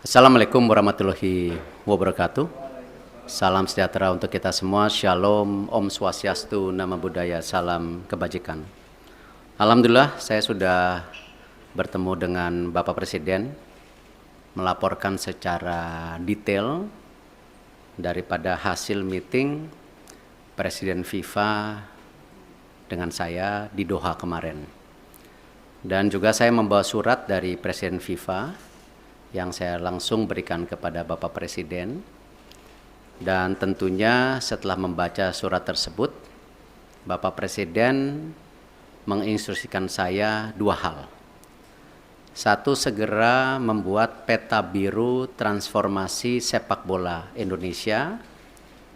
Assalamualaikum warahmatullahi wabarakatuh. Salam sejahtera untuk kita semua. Shalom, Om Swastiastu, Namo Buddhaya, salam kebajikan. Alhamdulillah saya sudah bertemu dengan Bapak Presiden, melaporkan secara detail daripada hasil meeting Presiden FIFA dengan saya di Doha kemarin. Dan juga saya membawa surat dari Presiden FIFA yang saya langsung berikan kepada Bapak Presiden. Dan tentunya setelah membaca surat tersebut, Bapak Presiden menginstruksikan saya dua hal. Satu, segera membuat peta biru transformasi sepak bola Indonesia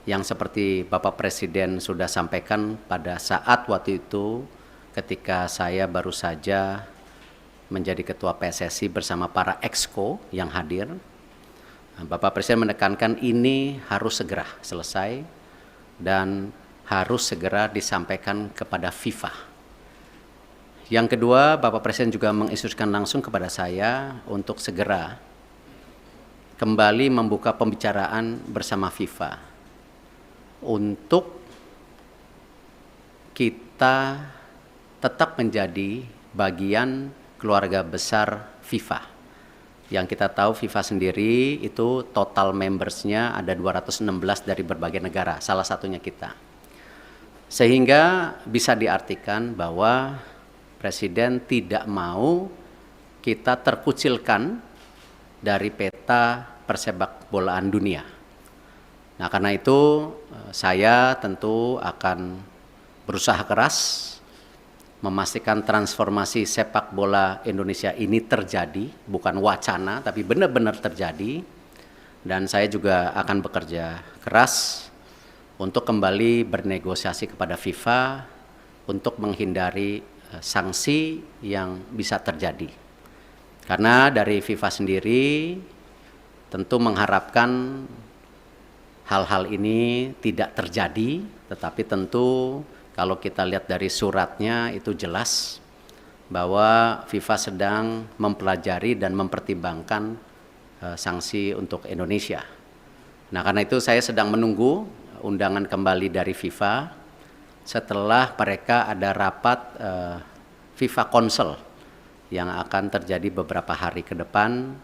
yang seperti Bapak Presiden sudah sampaikan pada saat waktu itu ketika saya baru saja menjadi ketua PSSI bersama para exco yang hadir. Bapak Presiden menekankan ini harus segera selesai dan harus segera disampaikan kepada FIFA. Yang kedua, Bapak Presiden juga menginstruksikan langsung kepada saya untuk segera kembali membuka pembicaraan bersama FIFA untuk kita tetap menjadi bagian keluarga besar FIFA. Yang kita tahu FIFA sendiri itu total membersnya ada 216 dari berbagai negara, salah satunya kita. Sehingga bisa diartikan bahwa Presiden tidak mau kita terkucilkan dari peta persepak bolaan dunia. Nah, karena itu saya tentu akan berusaha keras memastikan transformasi sepak bola Indonesia ini terjadi, bukan wacana, tapi benar-benar terjadi. Dan saya juga akan bekerja keras untuk kembali bernegosiasi kepada FIFA untuk menghindari sanksi yang bisa terjadi. Karena dari FIFA sendiri tentu mengharapkan hal-hal ini tidak terjadi, tetapi tentu kalau kita lihat dari suratnya itu jelas bahwa FIFA sedang mempelajari dan mempertimbangkan sanksi untuk Indonesia. Nah, karena itu saya sedang menunggu undangan kembali dari FIFA setelah mereka ada rapat FIFA Council yang akan terjadi beberapa hari ke depan,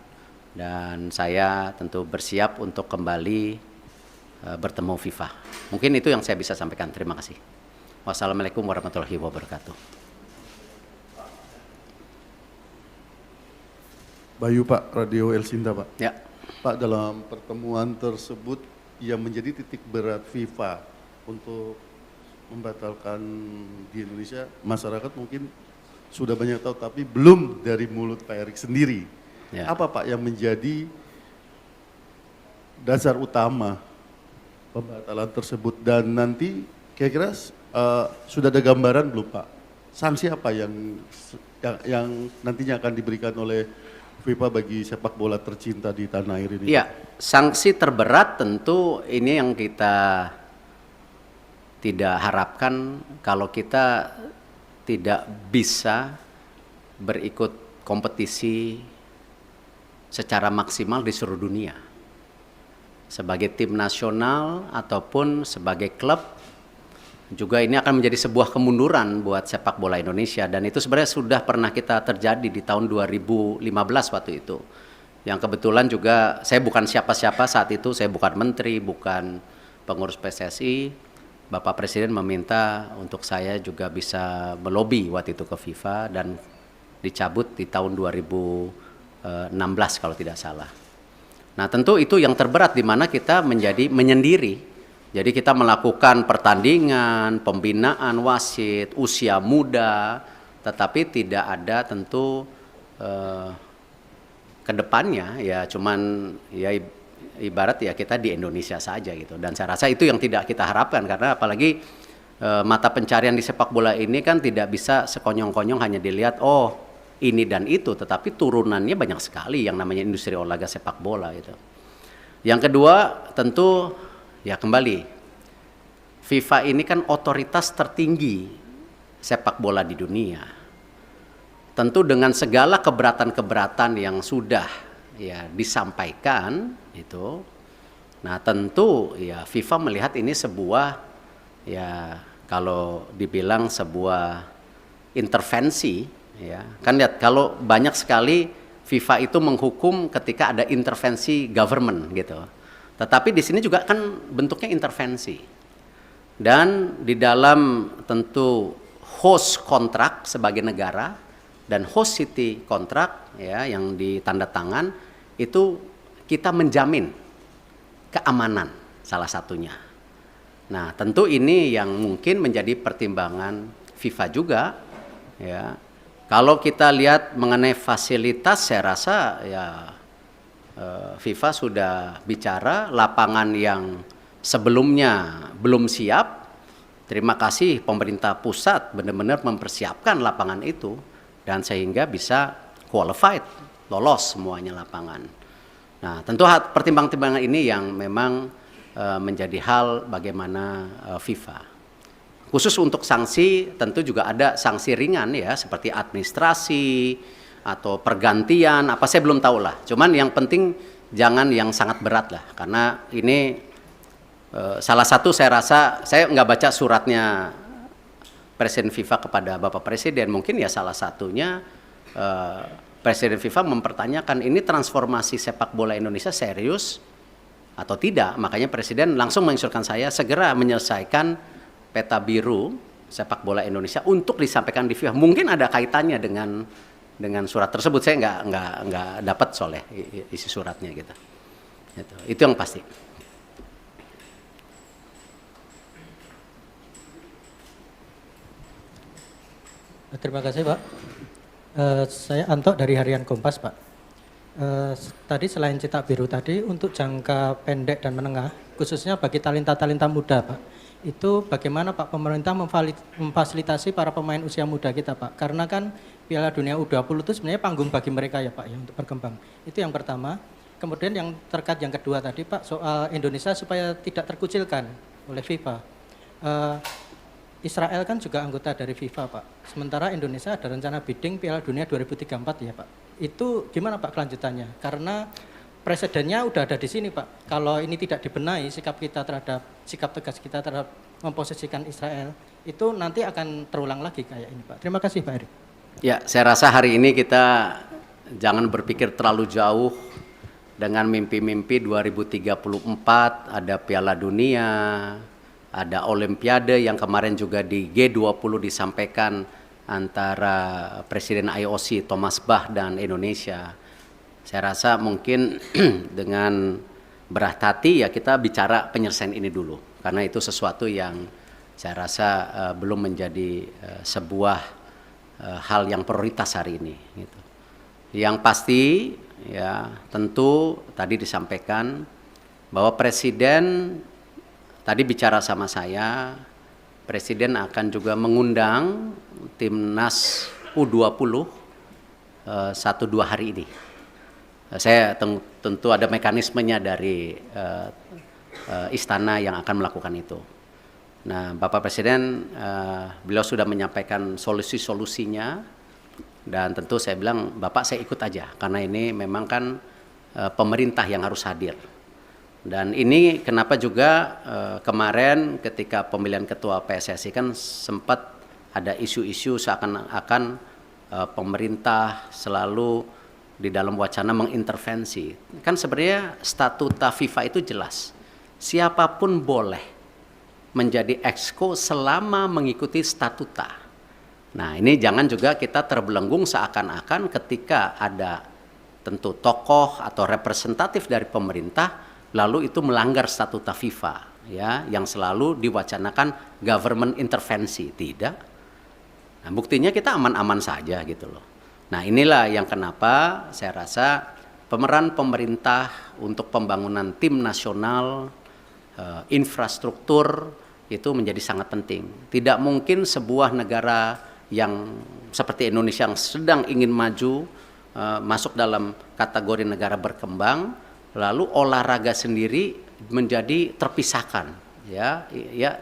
dan saya tentu bersiap untuk kembali bertemu FIFA. Mungkin itu yang saya bisa sampaikan. Terima kasih. Wassalamualaikum warahmatullahi wabarakatuh. Bayu Pak, Radio El Sinta Pak. Ya. Pak, dalam pertemuan tersebut yang menjadi titik berat FIFA untuk membatalkan di Indonesia, masyarakat mungkin sudah banyak tahu, tapi belum dari mulut Pak Erick sendiri. Ya. Apa Pak yang menjadi dasar utama pembatalan tersebut, dan nanti kira-kira sudah ada gambaran belum Pak? Sanksi apa yang nantinya akan diberikan oleh FIFA bagi sepak bola tercinta di tanah air ini? Iya, sanksi terberat tentu ini yang kita tidak harapkan kalau kita tidak bisa berikut kompetisi secara maksimal di seluruh dunia. Sebagai tim nasional ataupun sebagai klub, juga ini akan menjadi sebuah kemunduran buat sepak bola Indonesia, dan itu sebenarnya sudah pernah kita terjadi di tahun 2015 waktu itu. Yang kebetulan juga saya bukan siapa-siapa saat itu, saya bukan menteri, bukan pengurus PSSI. Bapak Presiden meminta untuk saya juga bisa melobi waktu itu ke FIFA dan dicabut di tahun 2016 kalau tidak salah. Nah, tentu itu yang terberat di mana kita menjadi menyendiri. Jadi kita melakukan pertandingan, pembinaan wasit, usia muda, tetapi tidak ada tentu ke depannya ya cuman ya ibarat ya kita di Indonesia saja gitu. Dan saya rasa itu yang tidak kita harapkan, karena apalagi mata pencarian di sepak bola ini kan tidak bisa sekonyong-konyong hanya dilihat oh ini dan itu, tetapi turunannya banyak sekali yang namanya industri olahraga sepak bola gitu. Yang kedua tentu ya kembali, FIFA ini kan otoritas tertinggi sepak bola di dunia. Tentu dengan segala keberatan-keberatan yang sudah ya disampaikan itu, nah tentu ya FIFA melihat ini sebuah, ya kalau dibilang sebuah intervensi, ya kan lihat kalau banyak sekali FIFA itu menghukum ketika ada intervensi government gitu, tetapi di sini juga kan bentuknya intervensi, dan di dalam tentu host kontrak sebagai negara dan host city kontrak ya yang ditanda tangan itu kita menjamin keamanan salah satunya. Nah, tentu ini yang mungkin menjadi pertimbangan FIFA juga ya. Kalau kita lihat mengenai fasilitas, saya rasa ya FIFA sudah bicara lapangan yang sebelumnya belum siap. Terima kasih pemerintah pusat benar-benar mempersiapkan lapangan itu dan sehingga bisa qualified, lolos semuanya lapangan. Nah, tentu pertimbangan-pertimbangan ini yang memang menjadi hal bagaimana FIFA. Khusus untuk sanksi tentu juga ada sanksi ringan ya seperti administrasi atau pergantian apa saya belum tahu lah. Cuman yang penting jangan yang sangat berat lah karena ini salah satu saya rasa saya nggak baca suratnya Presiden FIFA kepada Bapak Presiden, mungkin ya salah satunya Presiden FIFA mempertanyakan ini transformasi sepak bola Indonesia serius atau tidak. Makanya Presiden langsung menginstruksikan saya segera menyelesaikan peta biru sepak bola Indonesia untuk disampaikan di FIFA. Mungkin ada kaitannya dengan surat tersebut, saya nggak dapat soalnya isi suratnya gitu. Itu yang pasti. Terima kasih Pak. Saya Anto dari Harian Kompas Pak. Tadi selain cetak biru tadi untuk jangka pendek dan menengah, khususnya bagi talenta-talenta muda Pak, itu bagaimana Pak pemerintah memfasilitasi para pemain usia muda kita Pak? Karena kan Piala Dunia U20 itu sebenarnya panggung bagi mereka ya Pak ya untuk berkembang. Itu yang pertama. Kemudian yang terkait yang kedua tadi Pak soal Indonesia supaya tidak terkucilkan oleh FIFA. Israel kan juga anggota dari FIFA Pak. Sementara Indonesia ada rencana bidding Piala Dunia 2034 ya Pak. Itu gimana Pak kelanjutannya? Karena presidennya udah ada di sini Pak. Kalau ini tidak dibenahi sikap tegas kita terhadap memposisikan Israel itu nanti akan terulang lagi kayak ini Pak. Terima kasih Pak Erick. Ya, saya rasa hari ini kita jangan berpikir terlalu jauh dengan mimpi-mimpi 2034 ada Piala Dunia, ada Olimpiade yang kemarin juga di G20 disampaikan antara Presiden IOC Thomas Bach dan Indonesia. Saya rasa mungkin dengan berat hati ya kita bicara penyelesaian ini dulu. Karena itu sesuatu yang saya rasa belum menjadi sebuah hal yang prioritas hari ini. Gitu. Yang pasti ya tentu tadi disampaikan bahwa Presiden tadi bicara sama saya, Presiden akan juga mengundang Timnas U20 1-2 hari ini. Saya tentu ada mekanismenya dari istana yang akan melakukan itu. Nah, Bapak Presiden, beliau sudah menyampaikan solusi-solusinya dan tentu saya bilang, Bapak saya ikut aja karena ini memang kan pemerintah yang harus hadir. Dan ini kenapa juga kemarin ketika pemilihan ketua PSSI kan sempat ada isu-isu seakan-akan pemerintah selalu di dalam wacana mengintervensi. Kan sebenarnya statuta FIFA itu jelas. Siapapun boleh menjadi exco selama mengikuti statuta. Nah, ini jangan juga kita terbelenggung seakan-akan ketika ada tentu tokoh atau representatif dari pemerintah lalu itu melanggar statuta FIFA ya yang selalu diwacanakan government intervensi. Tidak. Nah, buktinya kita aman-aman saja gitu loh. Nah, inilah yang kenapa saya rasa pemeran pemerintah untuk pembangunan tim nasional infrastruktur itu menjadi sangat penting. Tidak mungkin sebuah negara yang seperti Indonesia yang sedang ingin maju masuk dalam kategori negara berkembang lalu olahraga sendiri menjadi terpisahkan ya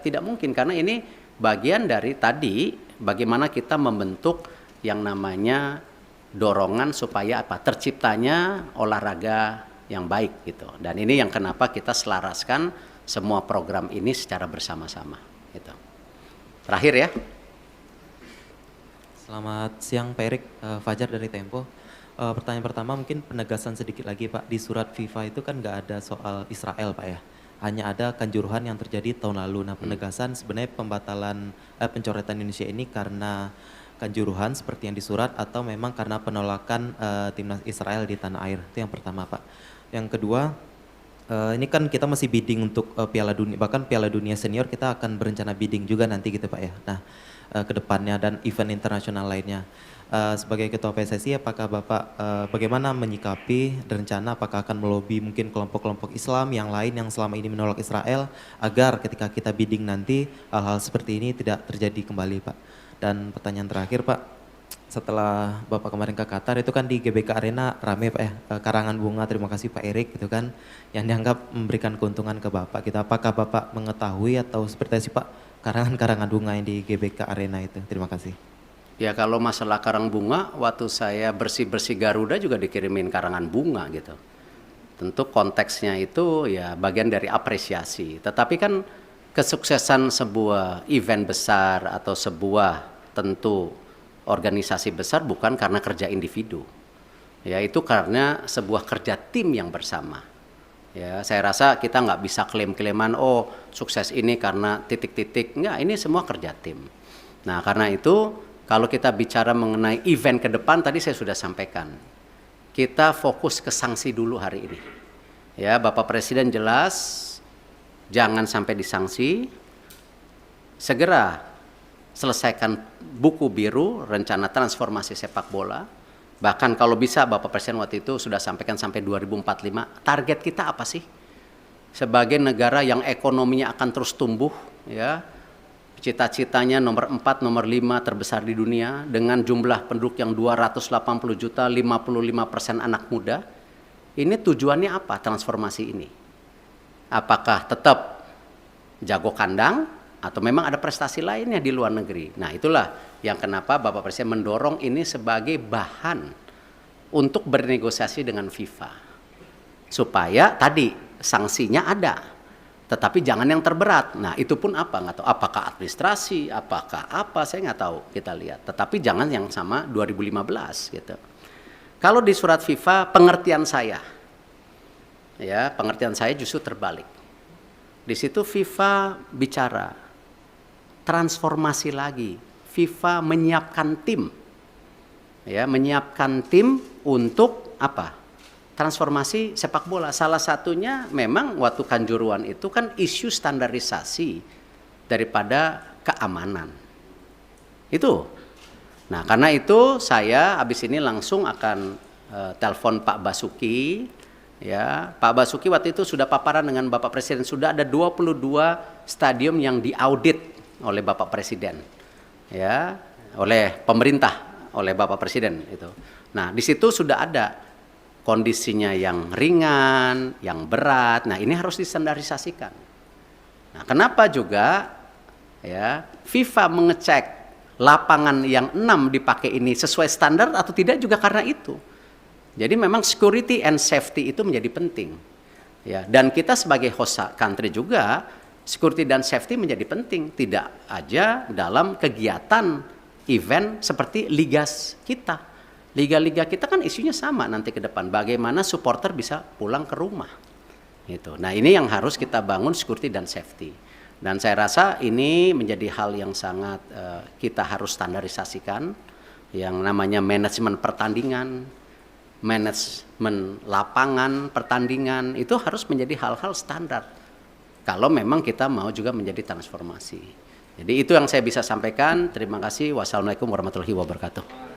tidak mungkin karena ini bagian dari tadi bagaimana kita membentuk yang namanya dorongan supaya apa? Terciptanya olahraga yang baik gitu. Dan ini yang kenapa kita selaraskan semua program ini secara bersama-sama gitu. Terakhir ya. Selamat siang Pak Erik, Fajar dari Tempo. Pertanyaan pertama mungkin penegasan sedikit lagi Pak, di surat FIFA itu kan nggak ada soal Israel Pak ya, hanya ada kanjuruhan yang terjadi tahun lalu. Nah penegasan sebenarnya pembatalan pencoretan Indonesia ini karena kanjuruhan seperti yang di surat atau memang karena penolakan timnas Israel di tanah air, itu yang pertama Pak. Yang kedua, ini kan kita masih bidding untuk Piala Dunia, bahkan Piala Dunia Senior kita akan berencana bidding juga nanti gitu Pak ya. Nah ke depannya dan event internasional lainnya. Sebagai Ketua PSSI, apakah Bapak bagaimana menyikapi rencana apakah akan melobi mungkin kelompok-kelompok Islam yang lain yang selama ini menolak Israel agar ketika kita bidding nanti hal-hal seperti ini tidak terjadi kembali Pak. Dan pertanyaan terakhir Pak, setelah Bapak kemarin ke Qatar itu kan di GBK Arena rame Pak ya, karangan bunga, terima kasih Pak Erik gitu kan, yang dianggap memberikan keuntungan ke Bapak gitu. Apakah Bapak mengetahui atau seperti apa Pak karangan-karangan bunga yang di GBK Arena itu? Terima kasih. Ya kalau masalah karang bunga, waktu saya bersih-bersih Garuda juga dikirimin karangan bunga gitu. Tentu konteksnya itu ya bagian dari apresiasi. Tetapi kan kesuksesan sebuah event besar atau sebuah tentu organisasi besar bukan karena kerja individu. Ya itu karena sebuah kerja tim yang bersama. Ya saya rasa kita nggak bisa klaim-klaiman oh sukses ini karena titik-titik. Enggak, ini semua kerja tim. Nah karena itu kalau kita bicara mengenai event ke depan, tadi saya sudah sampaikan. Kita fokus ke sanksi dulu hari ini. Ya, Bapak Presiden jelas, jangan sampai disanksi. Segera selesaikan buku biru, rencana transformasi sepak bola. Bahkan kalau bisa, Bapak Presiden waktu itu sudah sampaikan sampai 2045. Target kita apa sih? Sebagai negara yang ekonominya akan terus tumbuh, ya. Cita-citanya nomor 4, nomor 5 terbesar di dunia dengan jumlah penduduk yang 280 juta, 55% anak muda. Ini tujuannya apa transformasi ini? Apakah tetap jago kandang atau memang ada prestasi lainnya di luar negeri? Nah itulah yang kenapa Bapak Presiden mendorong ini sebagai bahan untuk bernegosiasi dengan FIFA. Supaya tadi sanksinya ada. Tetapi jangan yang terberat. Nah itu pun apa? Nggak tahu. Apakah administrasi, apakah apa, saya nggak tahu. Kita lihat. Tetapi jangan yang sama 2015 gitu. Kalau di surat FIFA pengertian saya, ya pengertian saya justru terbalik. Di situ FIFA bicara transformasi lagi. FIFA menyiapkan tim, ya menyiapkan tim untuk apa? Transformasi sepak bola. Salah satunya memang waktu Kanjuruhan itu kan isu standarisasi daripada keamanan. Itu. Nah, karena itu saya habis ini langsung akan telepon Pak Basuki. Ya, Pak Basuki waktu itu sudah paparan dengan Bapak Presiden. Sudah ada 22 stadium yang diaudit oleh Bapak Presiden. Ya, oleh pemerintah, oleh Bapak Presiden itu. Nah, di situ sudah ada kondisinya yang ringan, yang berat. Nah, ini harus distandarisasikan. Nah, kenapa juga ya FIFA mengecek lapangan yang 6 dipakai ini sesuai standar atau tidak juga karena itu. Jadi memang security and safety itu menjadi penting. Ya, dan kita sebagai host country juga security dan safety menjadi penting, tidak aja dalam kegiatan event seperti liga kita. Liga-liga kita kan isunya sama nanti ke depan. Bagaimana supporter bisa pulang ke rumah. Gitu. Nah ini yang harus kita bangun security dan safety. Dan saya rasa ini menjadi hal yang sangat kita harus standarisasikan. Yang namanya manajemen pertandingan, manajemen lapangan pertandingan. Itu harus menjadi hal-hal standar. Kalau memang kita mau juga menjadi transformasi. Jadi itu yang saya bisa sampaikan. Terima kasih. Wassalamualaikum warahmatullahi wabarakatuh.